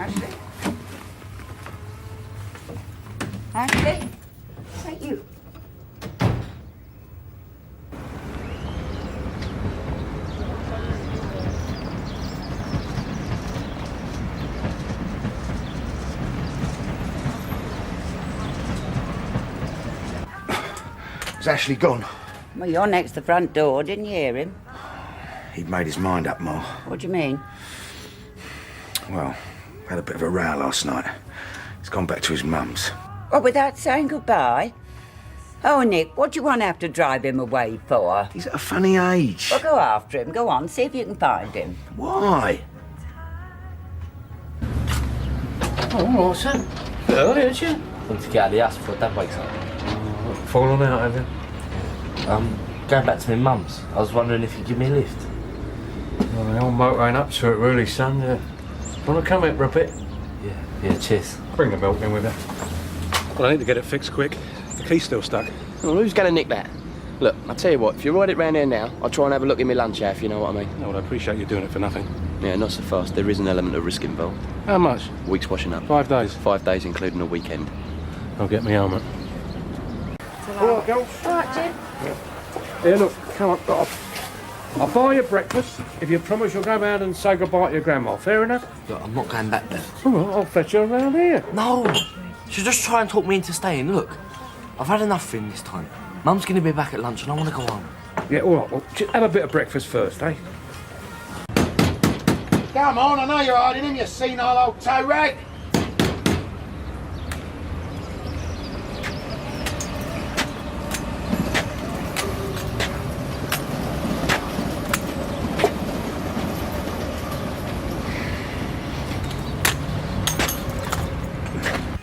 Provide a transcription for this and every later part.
Ashley? Ashley? Is that you? Is Ashley gone? Well, you're next to the front door. Didn't you hear him? He'd made his mind up, Ma. What do you mean? Well, we had a bit of a row last night. He's gone back to his mum's. What, without saying goodbye? Oh, Nick, what do you want to have to drive him away for? He's at a funny age. Well, go after him. Go on, see if you can find him. Why? Oh, all right, sir. Bit early, aren't you? Want to get out of the house before Dad wakes up. Falling out, have you? Going back to my mum's. I was wondering if you'd give me a lift. Well, the old motor ain't up to it, really, son. Want to come in for a bit? Yeah, cheers. Bring the milk in with you. Well, I need to get it fixed quick. The key's still stuck. Well, who's going to nick that? Look, I'll tell you what, if you ride it round here now, I'll try and have a look in my lunch hour, if you know what I mean. No, well, I appreciate you doing it for nothing. Yeah, not so fast. There is an element of risk involved. How much? Week's washing up. 5 days. 5 days, including a weekend. I'll get me helmet. All right, girls. All right, Jim. Here, look, come on, I'll buy you breakfast if you promise you'll go round and say goodbye to your grandma. Fair enough? Look, I'm not going back there. All right, I'll fetch you around here. No! She'll just try and talk me into staying. Look, I've had enough for him this time. Mum's going to be back at lunch and I want to go home. Yeah, all right, well, just have a bit of breakfast first, eh? Come on, I know you're hiding him, you senile old toe rag.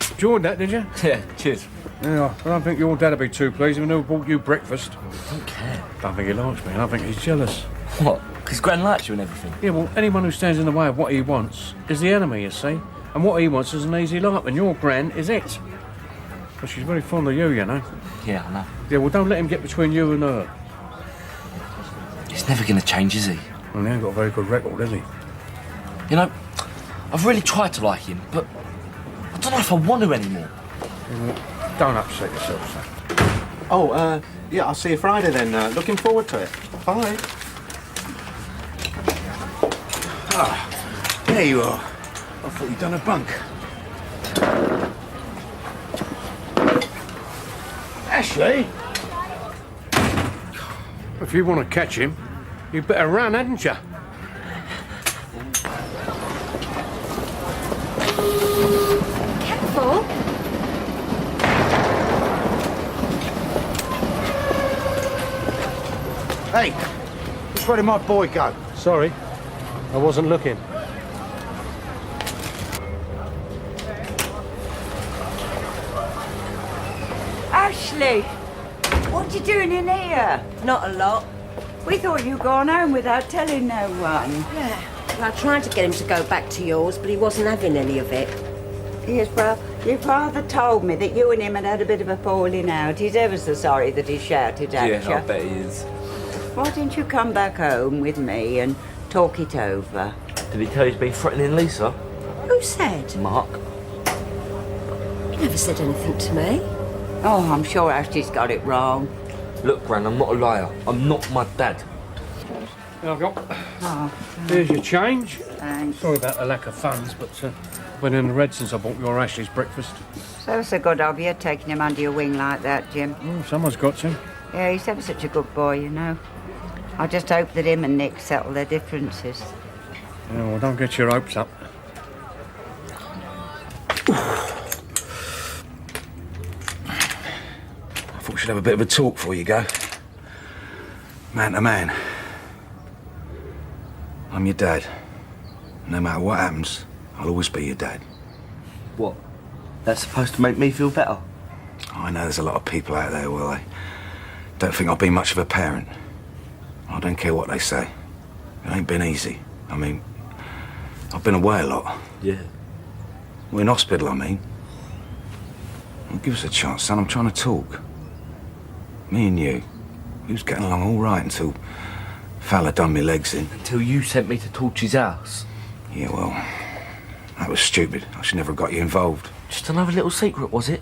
Did you order that, did you? Yeah, cheers. Yeah, I don't think your dad would be too pleased if he never bought you breakfast. I don't care. Don't think he likes me, I don't think he's jealous. What? Because Gran likes you and everything? Yeah, well, anyone who stands in the way of what he wants is the enemy, you see. And what he wants is an easy life, and your Gran is it. But she's very fond of you, you know. Yeah, I know. Yeah, well, don't let him get between you and her. He's never going to change, is he? Well, he ain't got a very good record, has he? You know, I've really tried to like him, but I don't know if I want to anymore. Don't upset yourself, son. Oh, yeah, I'll see you Friday then. Looking forward to it. Bye. Ah, there you are. I thought you'd done a bunk. Ashley? If you want to catch him, you'd better run, hadn't you? Careful. Hey, which way did my boy go? Sorry, I wasn't looking. Ashley! What you doing in here? Not a lot. We thought you'd gone home without telling no one. Yeah. Well, I tried to get him to go back to yours, but he wasn't having any of it. Yes, well, your father told me that you and him had a bit of a falling out. He's ever so sorry that he shouted at you. Yeah, I bet he is. Why didn't you come back home with me and talk it over? Did he tell you he's been threatening Lisa? Who said? Mark. He never said anything to me. Oh, I'm sure Ashley's got it wrong. Look, Gran, I'm not a liar. I'm not my dad. There I've got. Oh, Here's your change. thanks. Sorry about the lack of funds, but I've been in the red since I bought your Ashley's breakfast. So good of you, taking him under your wing like that, Jim. Oh, someone's got to. Yeah, he's ever such a good boy, you know. I just hope that him and Nick settle their differences. Yeah, well, don't get your hopes up. I thought we should have a bit of a talk before you go. Man to man. I'm your dad. No matter what happens, I'll always be your dad. What? That's supposed to make me feel better? I know there's a lot of people out there, well, they don't think I'll be much of a parent. I don't care what they say. It ain't been easy. I mean, I've been away a lot. Yeah. We're in hospital, I mean. Well, give us a chance, son. I'm trying to talk. Me and you. We was getting along all right until Fowler done me legs in. Until you sent me to Torch's house. Yeah, well, That was stupid. I should never have got you involved. Just another little secret, was it?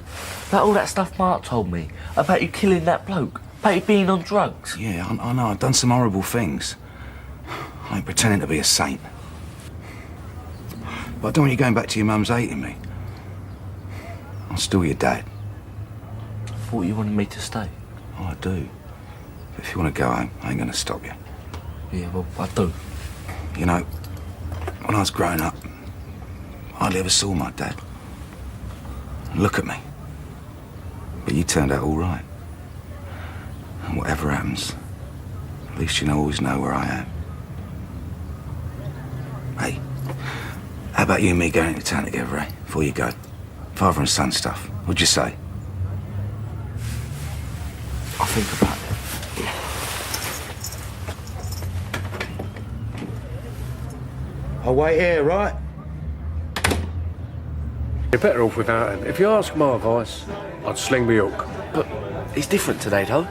Like all that stuff Mark told me about you killing that bloke, about you being on drugs. Yeah, I know. I've done some horrible things. I ain't pretending to be a saint. But I don't want you going back to your mum's hating me. I'm still your dad. I thought you wanted me to stay. Oh, I do. But if you want to go home, I ain't going to stop you. Yeah, well, I do. You know, when I was growing up, I hardly ever saw my dad. Look at me. But you turned out all right. And whatever happens, at least you always know where I am. Hey, how about you and me going into town together, eh? Before you go. Father and son stuff. What'd you say? I'll think about it. I'll wait here, right? You're better off without him. If you ask my advice, I'd sling me hook. But he's different today, though.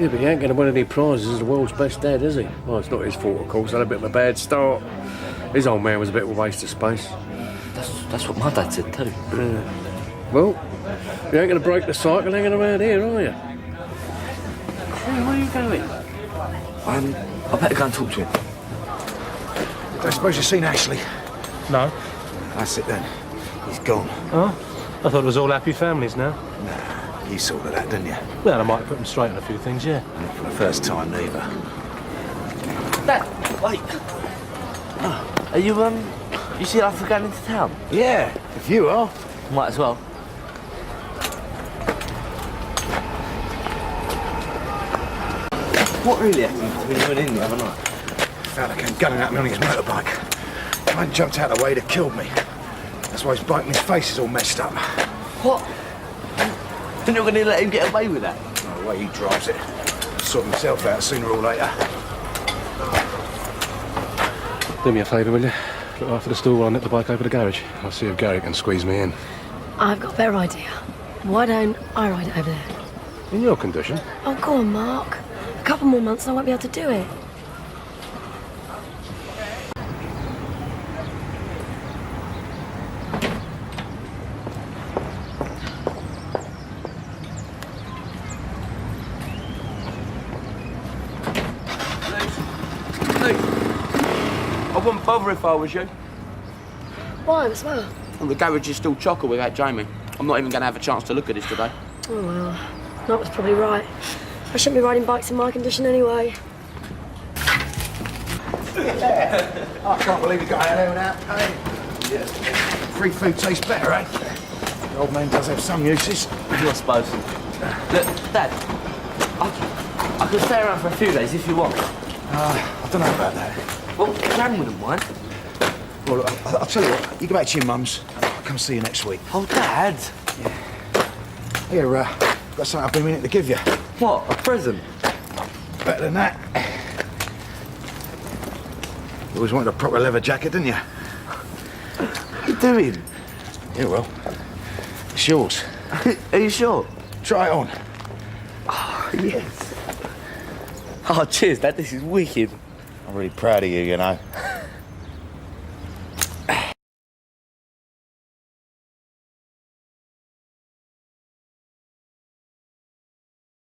Yeah, but he ain't going to win any prizes as the world's best dad, is he? Well, it's not his fault, of course. Had a bit of a bad start. His old man was a bit of a waste of space. That's what my dad said, too. Well, you ain't going to break the cycle hanging around here, are you? Hey, where are you going? I better go and talk to him. I suppose you've seen Ashley. No. That's it then. He's gone. Oh? I thought it was all happy families now. Nah, you saw that, didn't you? Well, I might put them straight on a few things, yeah. Not for the first time, neither. Dad, wait. Are you see after going into town? Yeah, if you are. Might as well. What really happened between you and him the other night? Fella came gunning at me on his motorbike. Man jumped out of the way, he'd have killed me. That's why his bike and his face is all messed up. What? Then you're going to let him get away with that? No, the way he drives it. Sort himself out sooner or later. Do me a favour, will you? Look after the stall while I nip the bike over to the garage. I'll see if Gary can squeeze me in. I've got a better idea. Why don't I ride it over there? In your condition? Oh, go on, Mark. A couple more months and I won't be able to do it. I wouldn't bother if I was you. Why? What's the matter? Well, the garage is still chocker without Jamie. I'm not even going to have a chance to look at this today. Oh, well. Mark was probably right. I shouldn't be riding bikes in my condition anyway. I can't believe you got out there without paying. Yeah. Free food tastes better, eh? The old man does have some uses. I suppose. Look, Dad, I could stay around for a few days if you want. I don't know about that. Well, Gran wouldn't mind. Well, look, I'll tell you what. You go back to your mum's. I'll come see you next week. Oh, Dad. Here, got something I've been meaning to give you. What, a present? Better than that. You always wanted a proper leather jacket, didn't you? What are you doing? Yeah, well, it's yours. Are you sure? Try it on. Oh, yes. Oh, cheers, Dad. This is wicked. I'm really proud of you, you know.